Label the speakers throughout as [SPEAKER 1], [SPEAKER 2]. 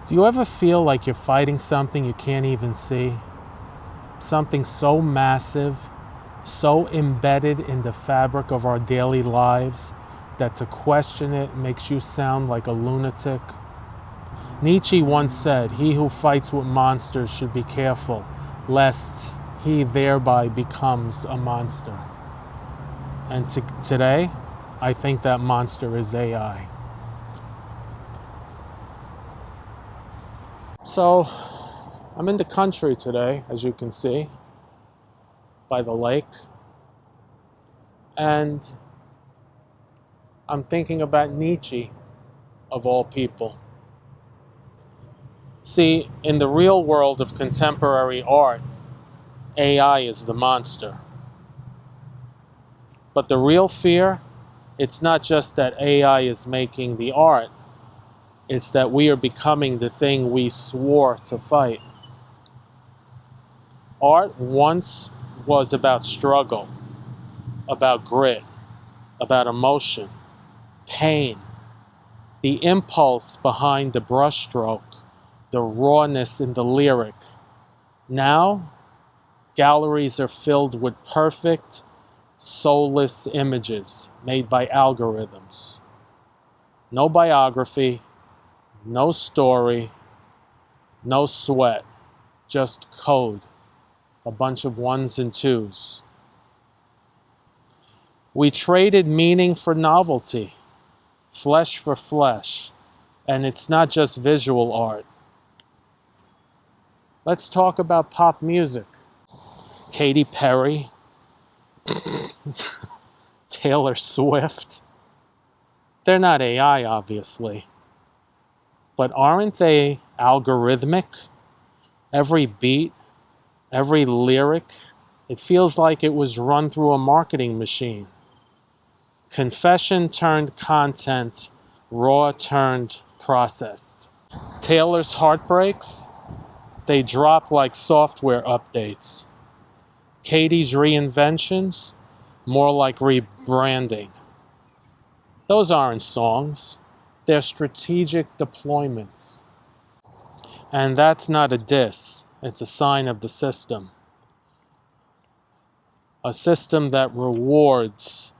[SPEAKER 1] Do you ever feel like you're fighting something you can't even see? Something so massive, so embedded in the fabric of our daily lives that to question it makes you sound like a lunatic? Nietzsche once said, "He who fights with monsters should be careful, lest he thereby becomes a monster." And today, I think that monster is AI. So, I'm in the country today, as you can see, by the lake. And I'm thinking about Nietzsche, of all people. See, in the real world of contemporary art, AI is the monster. But the real fear, it's not just that AI is making the art, it's that we are becoming the thing we swore to fight. Art once was about struggle, about grit, about emotion, pain, the impulse behind the brushstroke, the rawness in the lyric. Now, galleries are filled with perfect, soulless images made by algorithms. No biography, no story, no sweat, just code, a bunch of ones and twos. We traded meaning for novelty, flesh for flesh, and it's not just visual art. Let's talk about pop music. Katy Perry, Taylor Swift. They're not AI, obviously, but aren't they algorithmic? Every beat, every lyric, it feels like it was run through a marketing machine. Confession turned content, raw turned processed. Taylor's heartbreaks, they drop like software updates. Katie's reinventions, more like rebranding. Those aren't songs, they're strategic deployments. And that's not a diss, it's a sign of the system. A system that rewards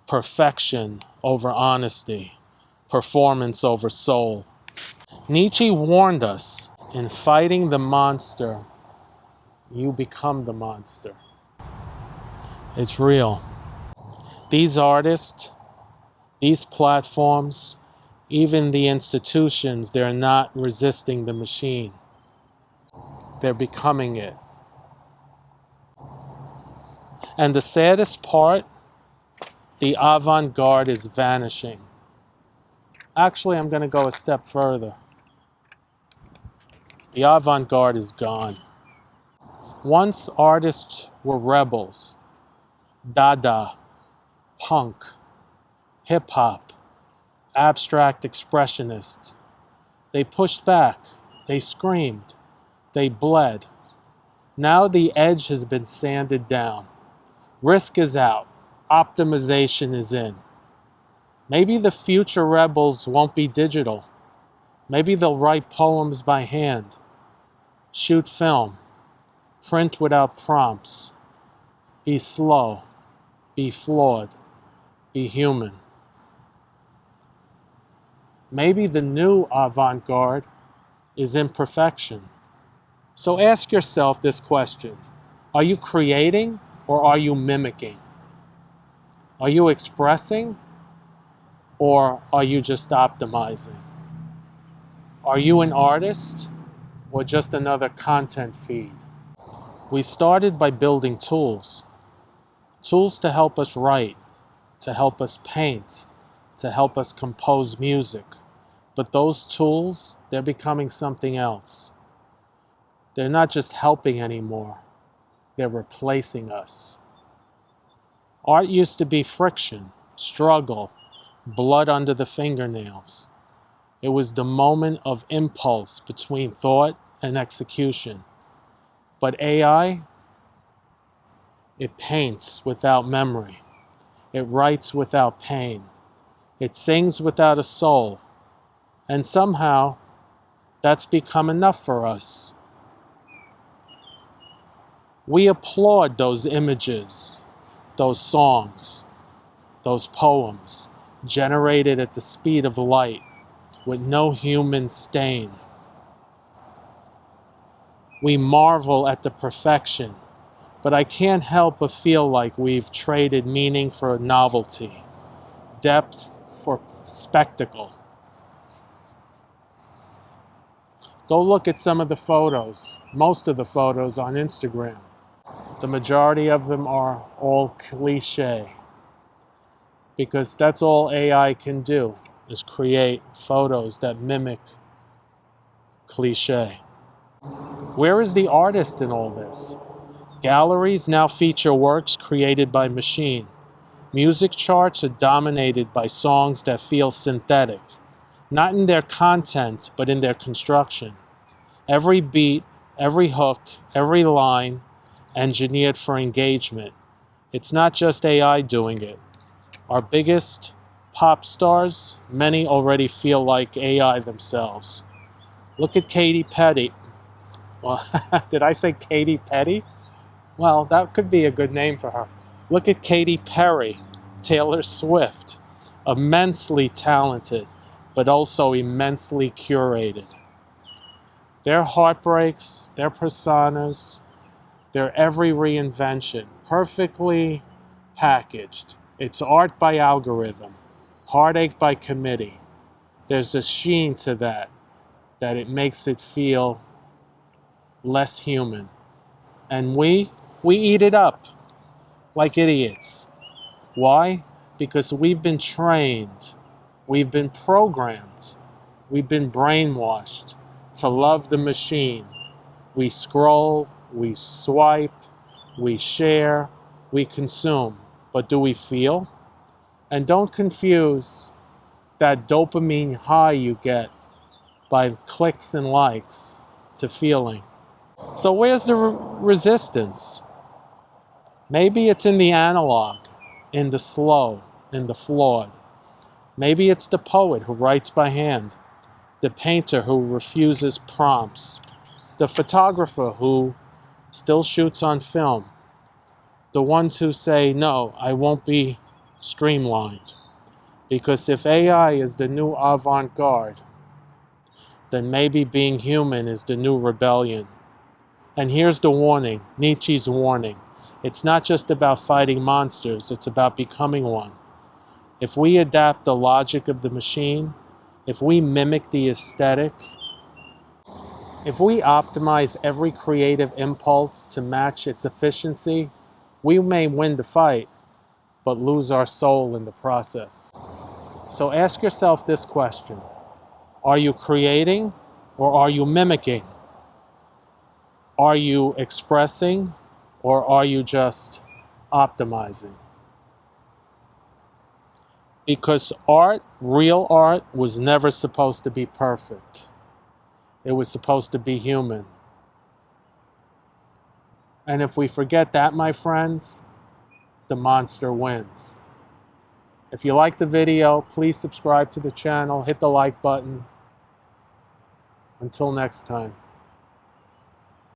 [SPEAKER 1] perfection over honesty, performance over soul. Nietzsche warned us, in fighting the monster, you become the monster. It's real. These artists, these platforms, even the institutions, they're not resisting the machine. They're becoming it. And the saddest part, the avant-garde is vanishing. Actually, I'm going to go a step further. The avant-garde is gone. Once artists were rebels. Dada, punk, hip-hop, abstract expressionists. They pushed back, they screamed, they bled. Now the edge has been sanded down. Risk is out, optimization is in. Maybe the future rebels won't be digital. Maybe they'll write poems by hand, shoot film, print without prompts, be slow, be flawed, be human. Maybe the new avant-garde is imperfection. So ask yourself this question. Are you creating or are you mimicking? Are you expressing or are you just optimizing? Are you an artist or just another content feed? We started by building tools. Tools to help us write, to help us paint, to help us compose music. But those tools, they're becoming something else. They're not just helping anymore. They're replacing us. Art used to be friction, struggle, blood under the fingernails. It was the moment of impulse between thought and execution. But AI, it paints without memory. It writes without pain. It sings without a soul. And somehow, That's become enough for us. We applaud those images, those songs, those poems, generated at the speed of light, with no human stain. We marvel at the perfection, but I can't help but feel like we've traded meaning for novelty, depth for spectacle. Go look at some of the photos, most of the photos on Instagram. The majority of them are all cliche, because that's all AI can do, is create photos that mimic cliche. Where is the artist in all this? Galleries now feature works created by machine. Music charts are dominated by songs that feel synthetic, not in their content, but in their construction. Every beat, every hook, every line, engineered for engagement. It's not just AI doing it. Our biggest pop stars, many already feel like AI themselves. Look at Katy Perry. Well, did I say Katy Perry? Well, that could be a good name for her. Look at Katy Perry, Taylor Swift. Immensely talented, but also immensely curated. Their heartbreaks, their personas, their every reinvention, perfectly packaged. It's art by algorithm, heartache by committee. There's a sheen to that it makes it feel less human. And we eat it up like idiots. Why? Because we've been trained, we've been programmed, we've been brainwashed to love the machine. We scroll, we swipe, we share, we consume. But do we feel? And don't confuse that dopamine high you get by clicks and likes to feeling. So where's the resistance? Maybe it's in the analog, in the slow, in the flawed. Maybe it's the poet who writes by hand, the painter who refuses prompts, the photographer who still shoots on film, the ones who say, no, I won't be streamlined. Because if AI is the new avant-garde, then maybe being human is the new rebellion. And here's the warning, Nietzsche's warning. It's not just about fighting monsters, it's about becoming one. If we adapt the logic of the machine, if we mimic the aesthetic, if we optimize every creative impulse to match its efficiency, we may win the fight, but lose our soul in the process. So ask yourself this question. Are you creating or are you mimicking? Are you expressing or are you just optimizing? Because art, real art, was never supposed to be perfect. It was supposed to be human. And if we forget that, my friends, the monster wins. If you like the video, please subscribe to the channel, hit the like button. Until next time.